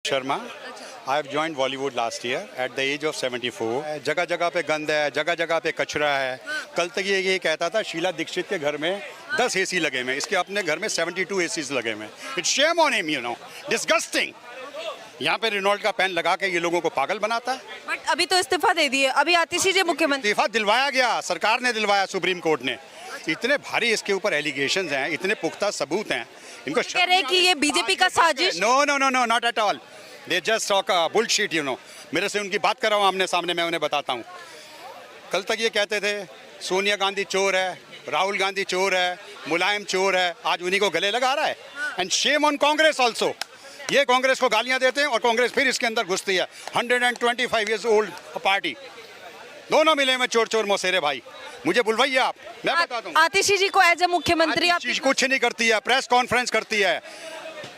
Sharma I have joined Bollywood last year at the age of 74। जगह जगह पे गंद है, जगह जगह पे कचरा है। कल तक ये कहता था शीला दीक्षित के घर में 10 एसी लगे हुए, इसके अपने घर में 72 एसीज लगे हुए। It's shame on him, you know, disgusting. यहाँ पे रेनॉल्ट का पेन लगा के ये लोगों को पागल बनाता है। बट अभी तो इस्तीफा दे दिए, अभी आतिशी मुख्यमंत्री। इस्तीफा दिलवाया गया, सरकार ने दिलवाया, सुप्रीम कोर्ट ने। इतने भारी इसके ऊपर एलिगेशंस हैं, इतने पुख्ता सबूत हैं। इनको कह रहे हैं कि ये बीजेपी का साजिश। No no no no, not at all. They just talk bullshit, you know. मेरे से उनकी बात कराओ आमने सामने, मैं उन्हें बताता हूँ। कल तक ये कहते थे सोनिया गांधी चोर है, राहुल गांधी चोर है, मुलायम चोर है। आज उन्हीं को गले लगा रहा है। And shame on Congress also. ये कांग्रेस को गालियां देते हैं और कांग्रेस फिर इसके अंदर घुसती है। 125 ईयर्स ओल्ड पार्टी, दोनों मिले में चोर चोर मौसेरे भाई। मुझे बुलवाइए आप, मैं बता दूं। आतिशी जी को एज ए मुख्यमंत्री आप कुछ नहीं करती है, प्रेस कॉन्फ्रेंस करती है।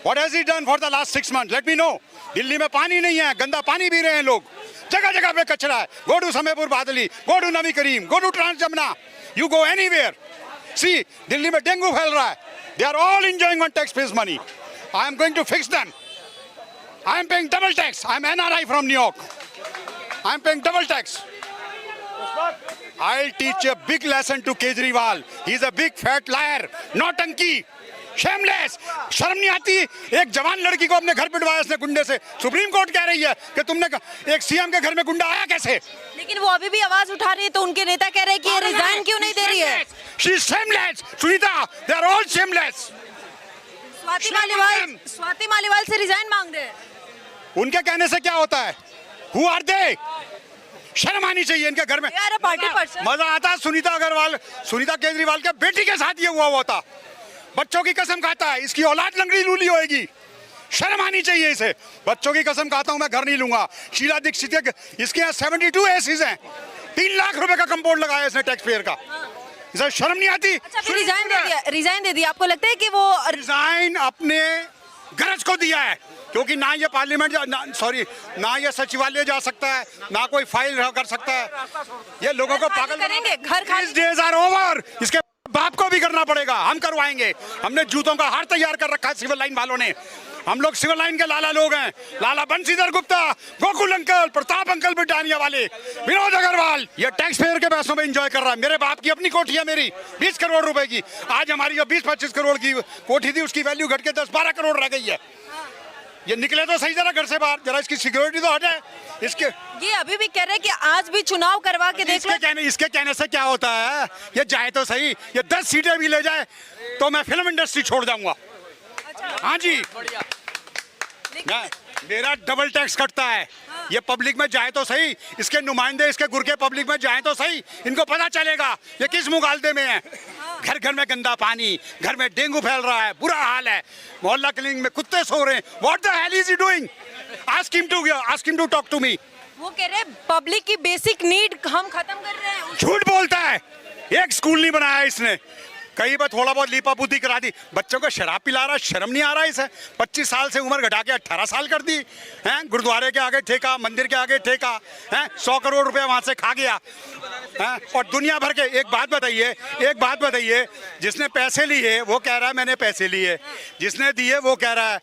What has he done for the last 6 months? Let me know. Delhi में पानी नहीं है, गंदा पानी पी रहे हैं लोग, जगह जगह पे कचरा है। Go to Samaypur Badli, go to Nabi Karim, go to trans Jamuna, you go anywhere. See, Delhi में डेंगू फैल रहा है। They are all enjoying on taxpayers' money. I am going to fix them. I am paying double tax. I am NRI from New York. I am paying double tax. I'll teach a big lesson to Kejriwal. He is a big fat liar, nautanki. Shameless, शर्म नहीं आती। एक जवान लड़की को अपने घर पिटवाया इसने गुंडे से। सुप्रीम कोर्ट कह रही है कि तुमने एक सीएम के घर में गुंडा आया कैसे? लेकिन वो अभी भी आवाज उठा रही है, तो उनके नेता कह रहे हैं कि ये रिजाइन क्यों नहीं दे रही है? She is shameless, Sunita, they are all shameless. Swati Maliwal से रिजाइन मांग रहे हैं। उनके कहने से क्या होता है? Who are they? शर्म आनी चाहिए इनके घर में। Party person. मजा आता सुनीता केजरीवाल के बेटी के साथ ये हुआ था। बच्चों की कसम खाता है, इसकी औलाद लंगड़ी लूली होएगी। शर्म आनी चाहिए इसे। बच्चों की कसम खाता हूं, मैं घर नहीं लूंगा। शीला दीक्षित के इसके यहाँ 72 एसीज हैं। 3 लाख रुपए का कंपाउंड लगाया इसने टैक्स पेयर का। इसे शर्म नहीं आती। अच्छा, रिजाइन दे दिया। आपको लगता है कि वो रिजाइन अपने गरज को दिया है? क्योंकि ना ये पार्लियामेंट ना ये सचिवालय जा सकता है, ना कोई फाइल कर सकता है। ये लोगों को पागल करेंगे। घर खाली डेज आर ओवर। इसके बाप को भी करना पड़ेगा, हम करवाएंगे। हमने जूतों का हार तैयार कर रखा है सिविल लाइन वालों ने। हम लोग सिविल लाइन के लाला लोग हैं। Lala Banshidhar Gupta, Gokul uncle, Pratap uncle, Britannia वाले, विनोद अग्रवाल। ये टैक्स पेयर के पैसों में एंजॉय कर रहा है। मेरे बाप की अपनी कोठी है, मेरी 20 करोड़ रुपए की। आज हमारी जो 20-25 करोड़ की कोठी थी, उसकी वैल्यू घट के 10-12 करोड़ रह गई है। ये निकले तो सही जरा घर से बाहर, जरा इसकी सिक्योरिटी तो हटे। इसके ये अभी भी कह रहे हैं कि आज भी चुनाव करवा के देख लो। इसके कहने से क्या होता है? ये जाए तो सही, ये 10 सीटें भी ले जाए तो मैं फिल्म इंडस्ट्री छोड़ जाऊंगा। अच्छा। हाँ जी, मेरा डबल टैक्स कटता है। ये पब्लिक में जाए तो सही, इसके नुमाइंदे इसके गुर्गे पब्लिक में जाए तो सही, इनको पता चलेगा ये किस मुगालदे में है। घर घर में गंदा पानी, घर में डेंगू फैल रहा है, बुरा हाल है। मोहल्ला क्लिनिक में कुत्ते सो रहे हैं। What the hell is he doing? Ask him to talk to me. वो कह रहे हैं पब्लिक की बेसिक नीड हम खत्म कर रहे हैं। झूठ बोलता है। एक स्कूल नहीं बनाया इसने, कहीं पर थोड़ा बहुत लीपापूती करा दी। बच्चों को शराब पिला रहा, शर्म नहीं आ रहा इसे? 25 साल से उम्र घटा के 18 साल कर दी हैं। गुरुद्वारे के आगे ठेका, मंदिर के आगे ठेका हैं। 100 करोड़ रुपए वहां से खा गया हैं। और दुनिया भर के एक बात बताइए, जिसने पैसे लिए वो कह रहा है मैंने पैसे लिए, जिसने दिए वो कह रहा है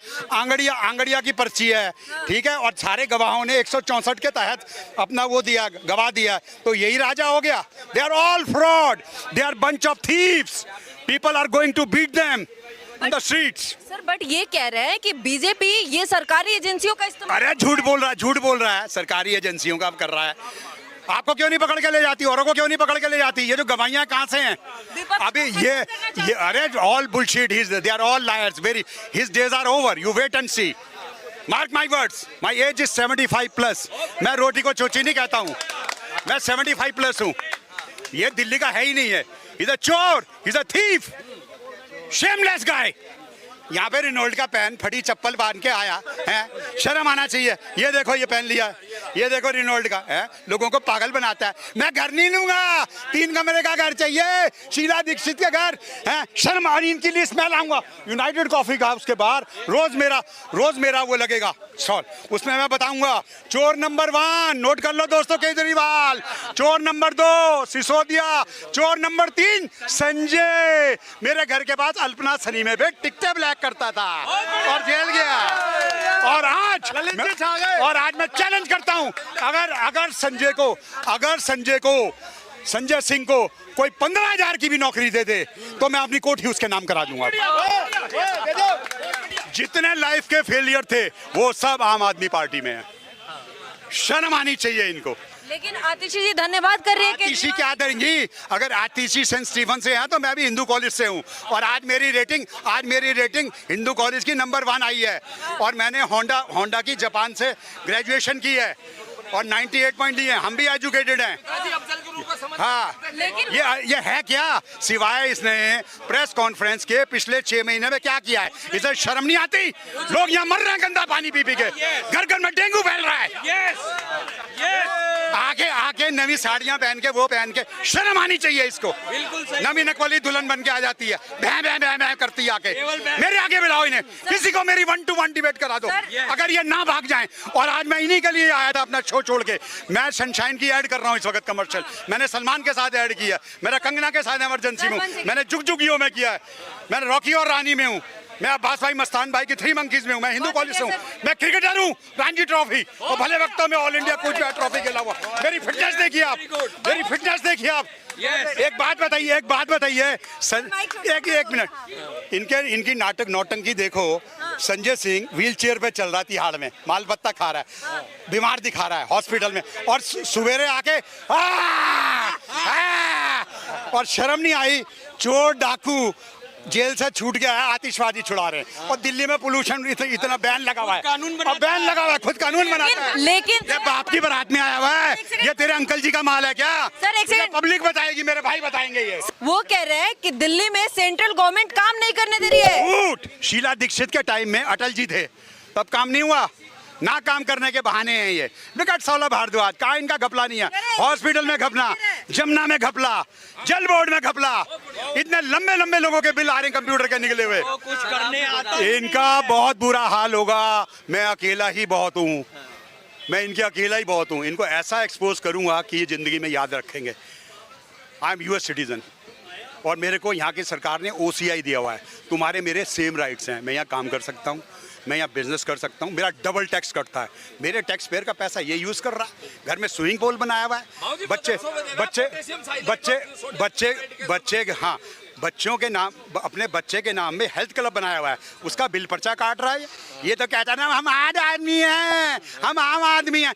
आंगड़िया की पर्ची है, ठीक है। और सारे गवाहों ने 164 के तहत अपना वो दिया, गवाह दिया। तो यही राजा हो गया। They are all fraud, they are bunch of thieves. People are going to beat them on the streets. Sir, but ये कह रहे हैं कि बीजेपी ये सरकारी एजेंसियों का इस्तेमाल। अरे झूठ बोल रहा है। सरकारी एजेंसियों का कर रहा है। आपको क्यों नहीं पकड़ के ले जाती? औरों को क्यों नहीं पकड़ के ले जाती? ये जो गवाहियां कहाँ से हैं? अभी ये अरे all bullshit. They are all liars. His days are over. You wait and see. Mark my words. My age is 75+. मैं रोटी को चोची नहीं कहता हूँ, मैं 75+ हूँ। ये दिल्ली का है ही नहीं है। He's a चोर, he's a thief, shameless guy. यहाँ पे रेनॉल्ट का पेन फटी चप्पल बांध के आया है। शर्म आना चाहिए। ये देखो ये पेन लिया, ये देखो रेनॉल्ट का है। लोगों को पागल बनाता है। मैं घर नहीं लूंगा, 3 कमरे का घर चाहिए, शीला दीक्षित के घर है। शर्म आ रही इनकी लिस्ट मैं लाऊंगा यूनाइटेड कॉफी का, उसके बाहर रोज मेरा वो लगेगा। सॉल्व। उसमें मैं बताऊंगा चोर नंबर 1 नोट कर लो दोस्तों केजरीवाल, चोर नंबर 2 सिसोदिया, चोर नंबर 3 संजय। मेरे घर के पास अल्पना सनीमे पे टिकटे ब्लैक करता था और जेल गया। और आज मैं चैलेंज करता हूं, अगर संजय सिंह को कोई 15,000 की भी नौकरी दे दे तो मैं अपनी कोठी उसके नाम करा दूंगा। जितने लाइफ के फेलियर थे वो सब आम आदमी पार्टी में है। शर्म आनी चाहिए इनको। लेकिन आतिशी जी धन्यवाद कर रही है आतिशी क्या देंगी? अगर आतिशी सेंट स्टीफन से है तो मैं भी हिंदू कॉलेज से हूँ और आज मेरी रेटिंग हिंदू कॉलेज की नंबर 1 आई है। और मैंने होंडा की जापान से ग्रेजुएशन की है और 98 पॉइंट लिए। हम भी एजुकेटेड हैं। हाँ, ये है क्या? सिवाय इसने प्रेस कॉन्फ्रेंस के पिछले 6 महीने में क्या किया है? इसे शर्म नहीं आती? लोग यहाँ मर रहे हैं गंदा पानी पी के, घर घर में डेंगू फैल रहा है। आके नवी साड़ियां पहन के वो पहन के शर्म आनी चाहिए इसको। नवी नकली दुल्हन बन के आ जाती है, भैं भैं भैं भैं करती है आके। मेरे आगे बुलाओ इन्हें, किसी को मेरी 1-to-1 डिबेट करा दो अगर ये ना भाग जाएं। और आज मैं इन्हीं के लिए आया था अपना शो छोड़ के। मैं सनशाइन की ऐड कर रहा हूँ इस वक्त कमर्शियल। मैंने सलमान के साथ ऐड किया, मेरा कंगना के साथ इमरजेंसी में, मैंने जुग जुगियों में किया है, मैंने रॉकी और रानी में हूँ, मैं अब्बास भाई मस्तान भाई की 3 मंकीज में हूँ, मैं हिंदू कॉलेज से हूँ, मैं क्रिकेटर हूँ, रणजी ट्रॉफी और भले वक्तों में ऑल इंडिया कोच ट्रॉफी के अलावा। मेरी फिटनेस देखिए आप, मेरी फिटनेस देखिए आप। एक बात बताइए सर, एक मिनट, इनकी नौटंकी देखो। संजय सिंह व्हील चेयर पे चल रहा तिहाड़ में, माल पत्ता खा रहा है, बीमार दिखा रहा है हॉस्पिटल में, और सवेरे आके और शर्म नहीं आई? चोर डाकू जेल से छूट गया है, आतिशबाजी छुड़ा रहे हैं। और दिल्ली में पोल्यूशन इतना बैन लगा हुआ है, खुद कानून बनाता है। लेकिन ये बाप की बारात में आया हुआ है, ये तेरे अंकल जी का माल है क्या? सर एक सेकंड, पब्लिक बताएगी, मेरे भाई बताएंगे। ये वो कह रहे हैं कि दिल्ली में सेंट्रल गवर्नमेंट काम नहीं करने दे रही है। झूठ। शीला दीक्षित के टाइम में अटल जी थे, तब काम नहीं हुआ? ना काम करने के बहाने हैं ये। विकट सौलभ भारद्वाज, कहाँ इनका घपला नहीं है? हॉस्पिटल में घपला, जमुना में घपला, जल बोर्ड में घपला, इतने लंबे लंबे लोगों के बिल आ रहे हैं कंप्यूटर के निकले हुए। कुछ करने आता इनका बहुत बुरा हाल होगा। मैं अकेला ही बहुत हूँ, मैं इनके अकेला ही बहुत हूँ। इनको ऐसा एक्सपोज करूँगा कि ये जिंदगी में याद रखेंगे। आई एम US सिटीजन और मेरे को यहाँ की सरकार ने OCI दिया हुआ है। तुम्हारे मेरे सेम राइट्स हैं, मैं यहाँ काम कर सकता हूँ, मैं यहाँ बिजनेस कर सकता हूँ, मेरा डबल टैक्स कटता है। मेरे टैक्स पेयर का पैसा ये यूज़ कर रहा है। घर में स्विमिंग पूल बनाया हुआ है, बच्चों के नाम, अपने बच्चे के नाम में हेल्थ क्लब बनाया हुआ है, उसका बिल पर्चा काट रहा है। ये तो कहता है ना हम आम आदमी हैं, हम आम आदमी हैं।